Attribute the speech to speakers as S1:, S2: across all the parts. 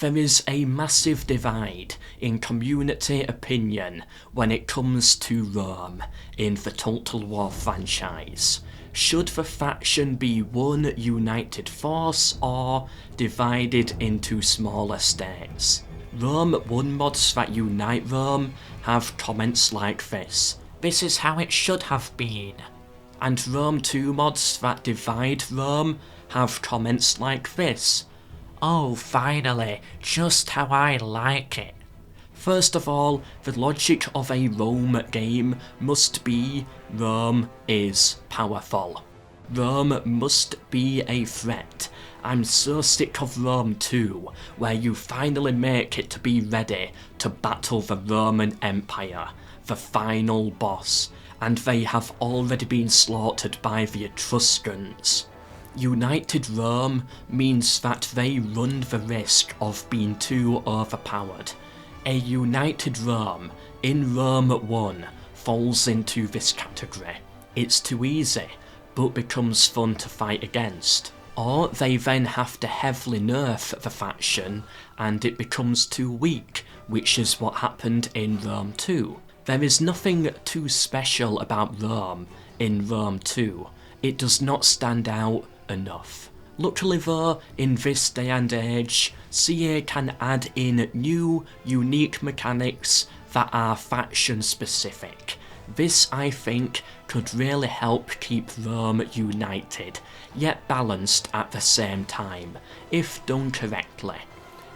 S1: There is a massive divide in community opinion when it comes to Rome in the Total War franchise. Should the faction be one united force or divided into smaller states? Rome 1 mods that unite Rome have comments like this: "This is how it should have been." And Rome 2 mods that divide Rome have comments like this: "Oh, finally, just how I like it." First of all, the logic of a Rome game must be Rome is powerful. Rome must be a threat. I'm so sick of Rome 2, where you finally make it to be ready to battle the Roman Empire, the final boss, and they have already been slaughtered by the Etruscans. United Rome means that they run the risk of being too overpowered. A united Rome in Rome 1 falls into this category. It's too easy, but becomes fun to fight against. Or they then have to heavily nerf the faction and it becomes too weak, which is what happened in Rome 2. There is nothing too special about Rome in Rome 2. It does not stand out enough. Luckily though, in this day and age, CA can add in new, unique mechanics that are faction specific. This, I think, could really help keep Rome united, yet balanced at the same time, if done correctly.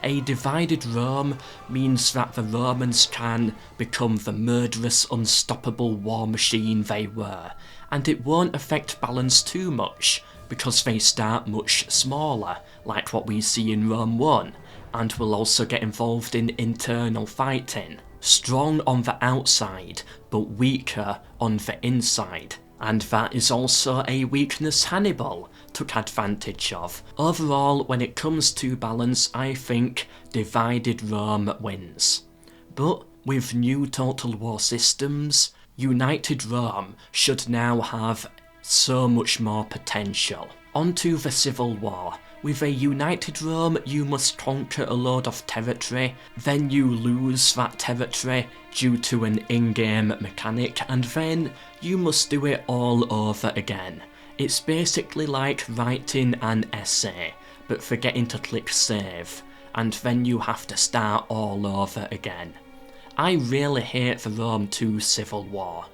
S1: A divided Rome means that the Romans can become the murderous, unstoppable war machine they were, and it won't affect balance too much, because they start much smaller, like what we see in Rome 1, and will also get involved in internal fighting. Strong on the outside, but weaker on the inside. And that is also a weakness Hannibal took advantage of. Overall, when it comes to balance, I think divided Rome wins. But with new Total War systems, united Rome should now have so much more potential. Onto the Civil War. With a united Rome, you must conquer a load of territory, then you lose that territory due to an in-game mechanic, and then you must do it all over again. It's basically like writing an essay, but forgetting to click save, and then you have to start all over again. I really hate the Rome 2 Civil War.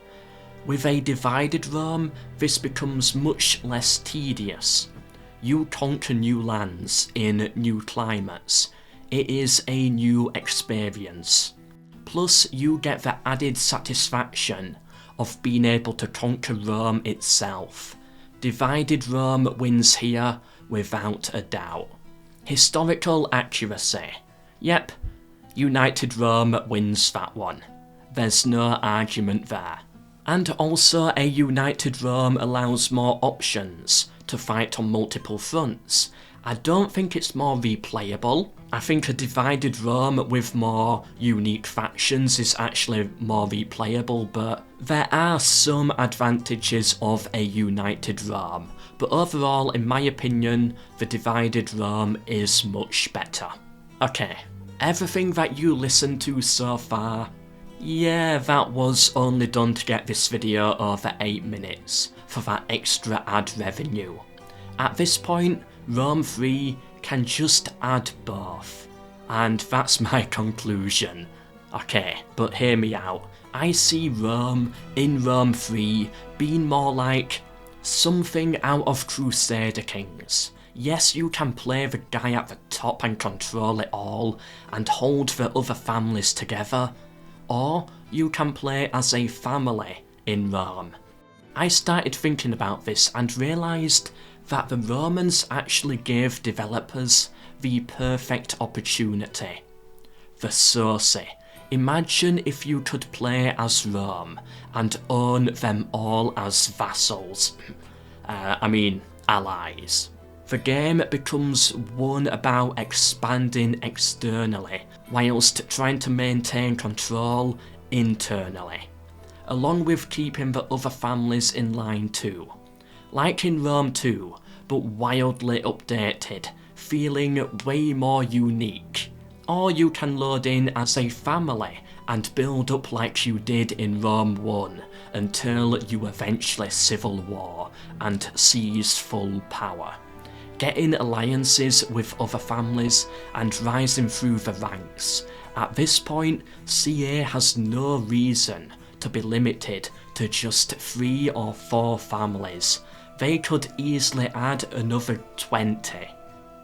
S1: With a divided Rome, this becomes much less tedious. You conquer new lands in new climates. It is a new experience. Plus, you get the added satisfaction of being able to conquer Rome itself. Divided Rome wins here without a doubt. Historical accuracy. Yep, united Rome wins that one. There's no argument there. And also, a united Rome allows more options to fight on multiple fronts. I don't think it's more replayable. I think a divided Rome with more unique factions is actually more replayable, but there are some advantages of a united Rome. But overall, in my opinion, the divided Rome is much better. Okay, everything that you listened to so far, yeah, that was only done to get this video over 8 minutes, for that extra ad revenue. At this point, Rome 3 can just add both. And that's my conclusion. Okay, but hear me out. I see Rome in Rome 3 being more like something out of Crusader Kings. Yes, you can play the guy at the top and control it all, and hold the other families together, or you can play as a family in Rome. I started thinking about this and realised that the Romans actually gave developers the perfect opportunity. The Soci. Imagine if you could play as Rome and own them all as vassals. Allies. The game becomes one about expanding externally, whilst trying to maintain control internally, along with keeping the other families in line too. Like in Rome 2, but wildly updated, feeling way more unique. Or you can load in as a family and build up like you did in Rome 1 until you eventually civil war and seize full power. Getting alliances with other families and rising through the ranks. At this point, CA has no reason to be limited to just 3 or 4 families. They could easily add another 20.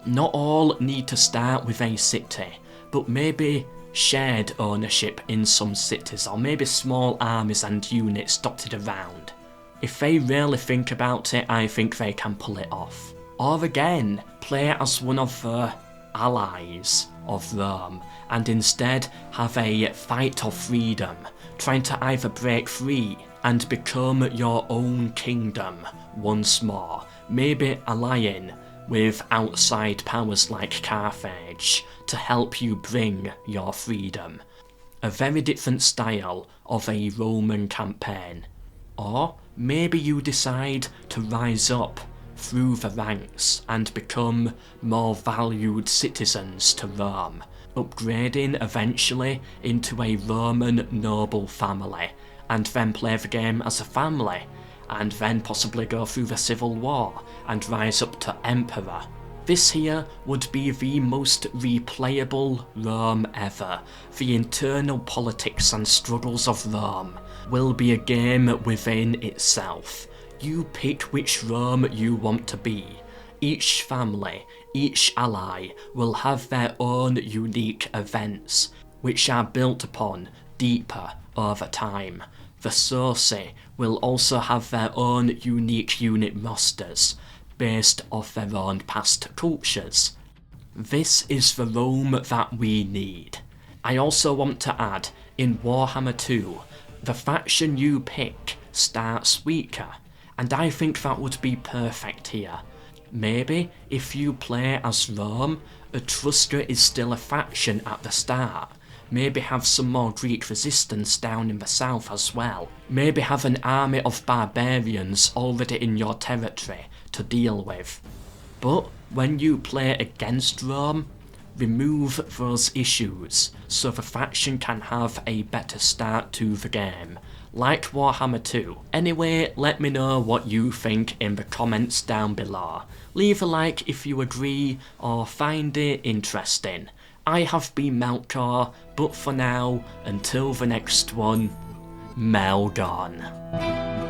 S1: Not all need to start with a city, but maybe shared ownership in some cities, or maybe small armies and units dotted around. If they really think about it, I think they can pull it off. Or again, play as one of the allies of Rome, and instead have a fight of freedom, trying to either break free and become your own kingdom once more, maybe allying with outside powers like Carthage to help you bring your freedom. A very different style of a Roman campaign. Or maybe you decide to rise up through the ranks and become more valued citizens to Rome, upgrading eventually into a Roman noble family, and then play the game as a family, and then possibly go through the civil war and rise up to emperor. This here would be the most replayable Rome ever. The internal politics and struggles of Rome will be a game within itself. You pick which Rome you want to be. Each family, each ally will have their own unique events, which are built upon deeper over time. The Soci will also have their own unique unit rosters, based off their own past cultures. This is the Rome that we need. I also want to add, in Warhammer 2, the faction you pick starts weaker, and I think that would be perfect here. Maybe, if you play as Rome, Etrusca is still a faction at the start. Maybe have some more Greek resistance down in the south as well. Maybe have an army of barbarians already in your territory to deal with. But when you play against Rome, remove those issues so the faction can have a better start to the game, like Warhammer 2. Anyway, let me know what you think in the comments down below. Leave a like if you agree or find it interesting. I have been MELKOR, but for now, until the next one, MELKOR.